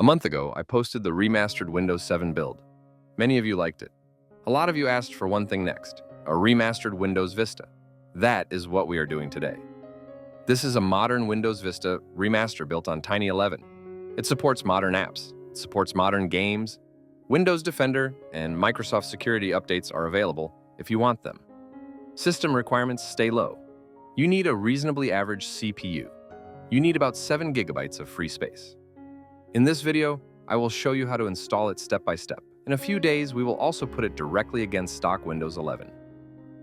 A month ago, I posted the remastered Windows 7 build. Many of you liked it. A lot of you asked for one thing next, a remastered Windows Vista. That is what we are doing today. This is a modern Windows Vista remaster built on Tiny 11. It supports modern apps, it supports modern games. Windows Defender and Microsoft security updates are available if you want them. System requirements stay low. You need a reasonably average CPU. You need about 7 GB of free space. In this video, I will show you how to install it step by step. In a few days, we will also put it directly against stock Windows 11.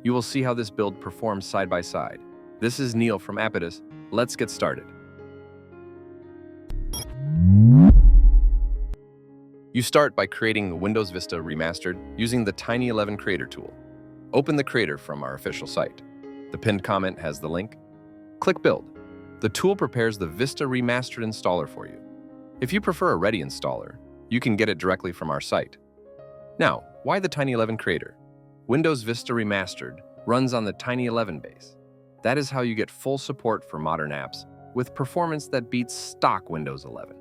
You will see how this build performs side by side. This is Neil from Apidus. Let's get started. You start by creating the Windows Vista Remastered using the Tiny 11 Creator tool. Open the Creator from our official site. The pinned comment has the link. Click Build. The tool prepares the Vista Remastered installer for you. If you prefer a ready installer, you can get it directly from our site. Now, why the Tiny 11 Creator? Windows Vista Remastered runs on the Tiny 11 base. That is how you get full support for modern apps with performance that beats stock Windows 11.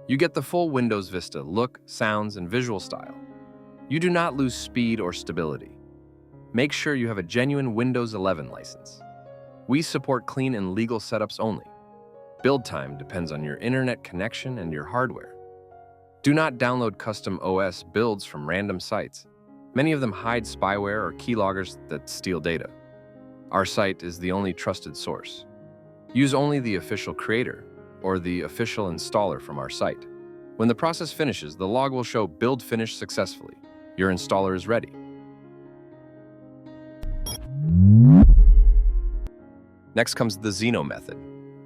You get the full Windows Vista look, sounds, and visual style. You do not lose speed or stability. Make sure you have a genuine Windows 11 license. We support clean and legal setups only. Build time depends on your internet connection and your hardware. Do not download custom OS builds from random sites. Many of them hide spyware or keyloggers that steal data. Our site is the only trusted source. Use only the official creator or the official installer from our site. When the process finishes, the log will show build finished successfully. Your installer is ready. Next comes the Zeno method.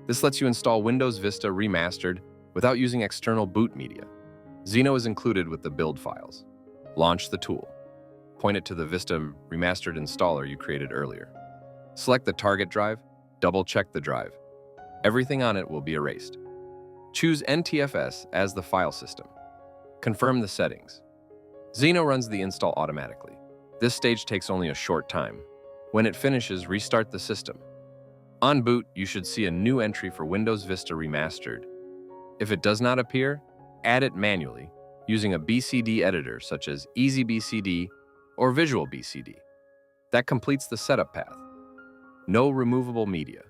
This lets you install Windows Vista Remastered without using external boot media. Zeno is included with the build files. Launch the tool. Point it to the Vista Remastered installer you created earlier. Select the target drive, double-check the drive. Everything on it will be erased. Choose NTFS as the file system. Confirm the settings. Zeno runs the install automatically. This stage takes only a short time. When it finishes, restart the system. On boot, you should see a new entry for Windows Vista Remastered. If it does not appear, add it manually using a BCD editor such as EasyBCD or Visual BCD. That completes the setup path. No removable media,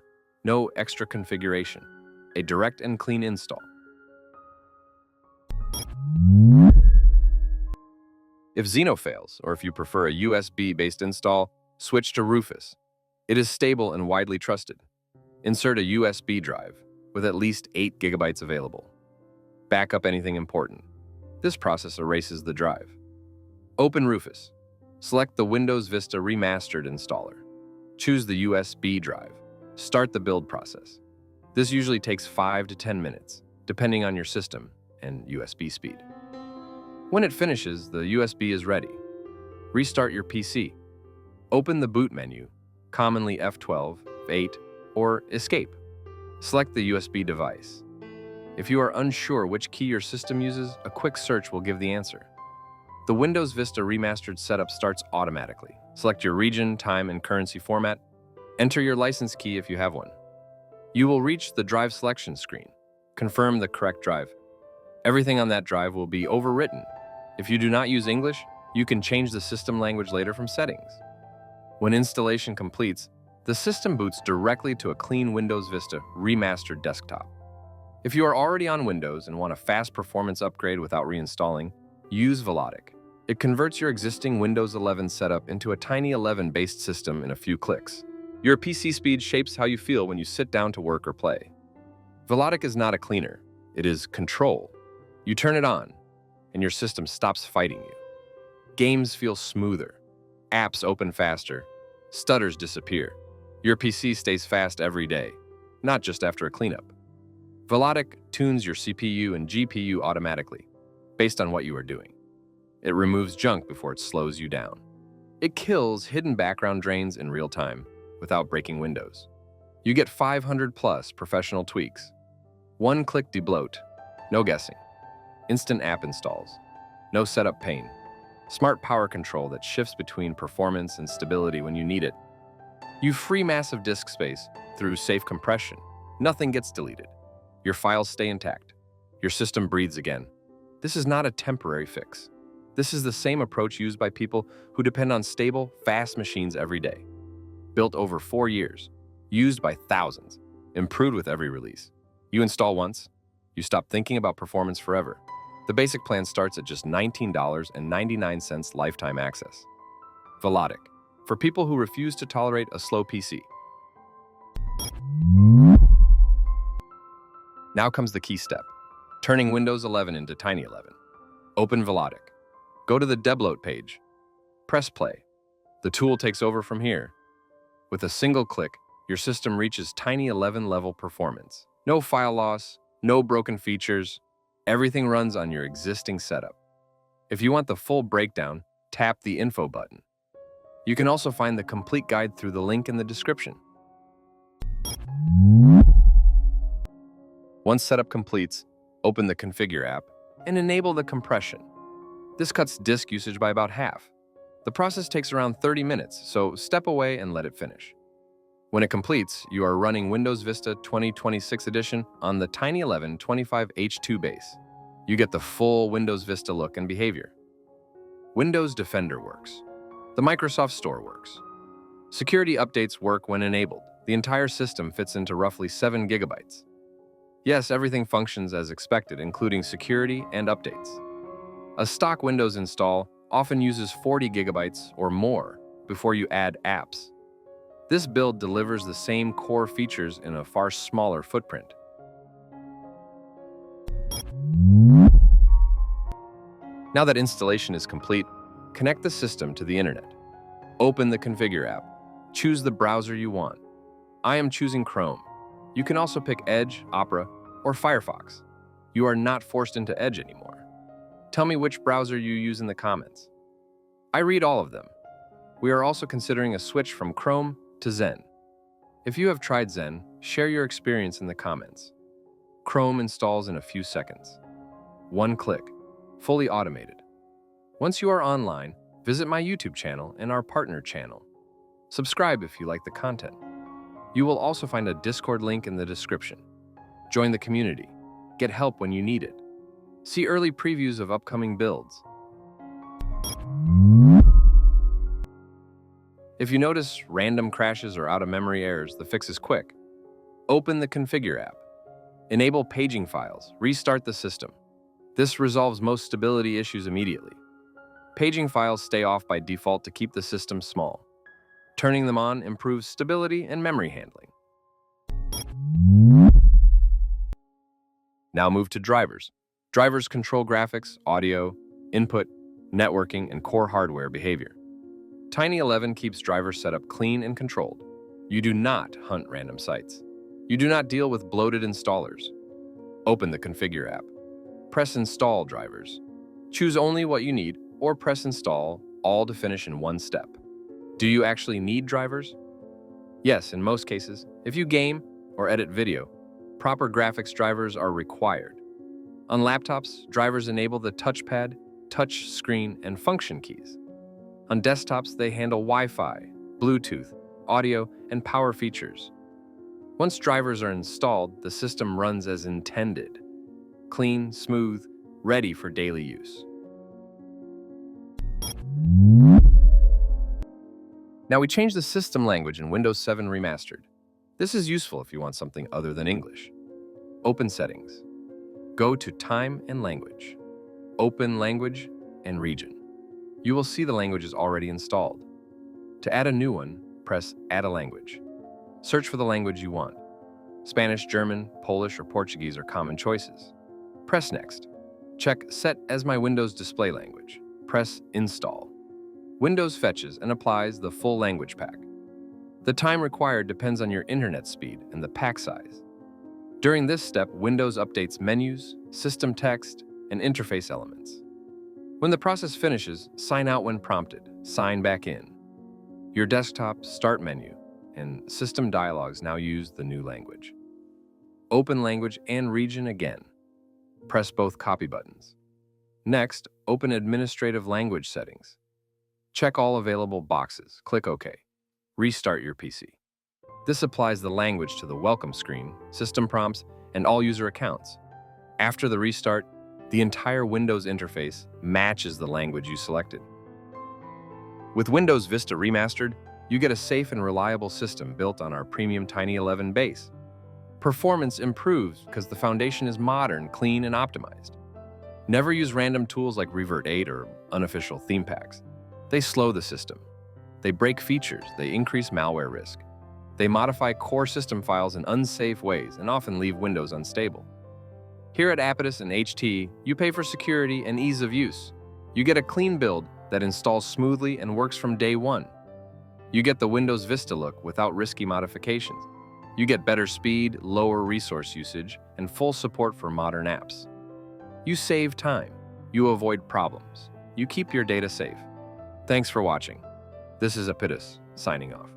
no extra configuration, a direct and clean install. If Zeno fails, or if you prefer a USB-based install, switch to Rufus. It is stable and widely trusted. Insert a USB drive with at least 8 GB available. Back up anything important. This process erases the drive. Open Rufus. Select the Windows Vista Remastered installer. Choose the USB drive. Start the build process. This usually takes 5 to 10 minutes, depending on your system and USB speed. When it finishes, the USB is ready. Restart your PC. Open the boot menu, commonly F12, F8, or Escape. Select the USB device. If you are unsure which key your system uses, a quick search will give the answer. The Windows Vista Remastered setup starts automatically. Select your region, time, and currency format. Enter your license key if you have one. You will reach the drive selection screen. Confirm the correct drive. Everything on that drive will be overwritten. If you do not use English, you can change the system language later from settings. When installation completes, the system boots directly to a clean Windows Vista Remastered desktop. If you are already on Windows and want a fast performance upgrade without reinstalling, use Velotic. It converts your existing Windows 11 setup into a Tiny 11-based system in a few clicks. Your PC speed shapes how you feel when you sit down to work or play. Velotic is not a cleaner, it is control. You turn it on, and your system stops fighting you. Games feel smoother, apps open faster, stutters disappear. Your PC stays fast every day, not just after a cleanup. Velotic tunes your CPU and GPU automatically, based on what you are doing. It removes junk before it slows you down. It kills hidden background drains in real time without breaking Windows. You get 500+ professional tweaks. One-click debloat, no guessing. Instant app installs, no setup pain. Smart power control that shifts between performance and stability when you need it. You free massive disk space through safe compression. Nothing gets deleted. Your files stay intact. Your system breathes again. This is not a temporary fix. This is the same approach used by people who depend on stable, fast machines every day. Built over 4 years, used by thousands, improved with every release. You install once, you stop thinking about performance forever. The basic plan starts at just $19.99 lifetime access. Velotic, for people who refuse to tolerate a slow PC. Now comes the key step, turning Windows 11 into Tiny 11. Open Velotic. Go to the debloater page. Press play. The tool takes over from here. With a single click, your system reaches Tiny 11 level performance. No file loss, no broken features. Everything runs on your existing setup. If you want the full breakdown, tap the info button. You can also find the complete guide through the link in the description. Once setup completes, open the Configure app and enable the compression. This cuts disk usage by about half. The process takes around 30 minutes, so step away and let it finish. When it completes, you are running Windows Vista 2026 edition on the Tiny 11 25H2 base. You get the full Windows Vista look and behavior. Windows Defender works. The Microsoft Store works. Security updates work when enabled. The entire system fits into roughly 7 gigabytes. Yes, everything functions as expected, including security and updates. A stock Windows install often uses 40 gigabytes or more before you add apps. This build delivers the same core features in a far smaller footprint. Now that installation is complete, connect the system to the internet. Open the Configure app. Choose the browser you want. I am choosing Chrome. You can also pick Edge, Opera, or Firefox. You are not forced into Edge anymore. Tell me which browser you use in the comments. I read all of them. We are also considering a switch from Chrome to Zen. If you have tried Zen, share your experience in the comments. Chrome installs in a few seconds. One click, fully automated. Once you are online, visit my YouTube channel and our partner channel. Subscribe if you like the content. You will also find a Discord link in the description. Join the community. Get help when you need it. See early previews of upcoming builds. If you notice random crashes or out-of-memory errors, the fix is quick. Open the Configure app. Enable paging files. Restart the system. This resolves most stability issues immediately. Paging files stay off by default to keep the system small. Turning them on improves stability and memory handling. Now move to drivers. Drivers control graphics, audio, input, networking, and core hardware behavior. Tiny 11 keeps drivers set up clean and controlled. You do not hunt random sites. You do not deal with bloated installers. Open the Configure app. Press Install Drivers. Choose only what you need, or press Install all to finish in one step. Do you actually need drivers? Yes, in most cases. If you game or edit video, proper graphics drivers are required. On laptops, drivers enable the touchpad, touch screen, and function keys. On desktops, they handle Wi-Fi, Bluetooth, audio, and power features. Once drivers are installed, the system runs as intended. Clean, smooth, ready for daily use. Now we change the system language in Windows 7 Remastered. This is useful if you want something other than English. Open Settings. Go to Time and Language. Open Language and Region. You will see the language is already installed. To add a new one, press Add a Language. Search for the language you want. Spanish, German, Polish, or Portuguese are common choices. Press Next. Check Set as my Windows display language. Press Install. Windows fetches and applies the full language pack. The time required depends on your internet speed and the pack size. During this step, Windows updates menus, system text, and interface elements. When the process finishes, sign out when prompted, sign back in. Your desktop Start menu and system dialogues now use the new language. Open Language and Region again. Press both copy buttons. Next, open Administrative Language Settings. Check all available boxes, click OK. Restart your PC. This applies the language to the welcome screen, system prompts, and all user accounts. After the restart, the entire Windows interface matches the language you selected. With Windows Vista Remastered, you get a safe and reliable system built on our premium Tiny 11 base. Performance improves because the foundation is modern, clean, and optimized. Never use random tools like Revert 8 or unofficial theme packs. They slow the system. They break features, they increase malware risk. They modify core system files in unsafe ways and often leave Windows unstable. Here at Apidus and HT, you pay for security and ease of use. You get a clean build that installs smoothly and works from day one. You get the Windows Vista look without risky modifications. You get better speed, lower resource usage, and full support for modern apps. You save time. You avoid problems. You keep your data safe. Thanks for watching. This is Apidus, signing off.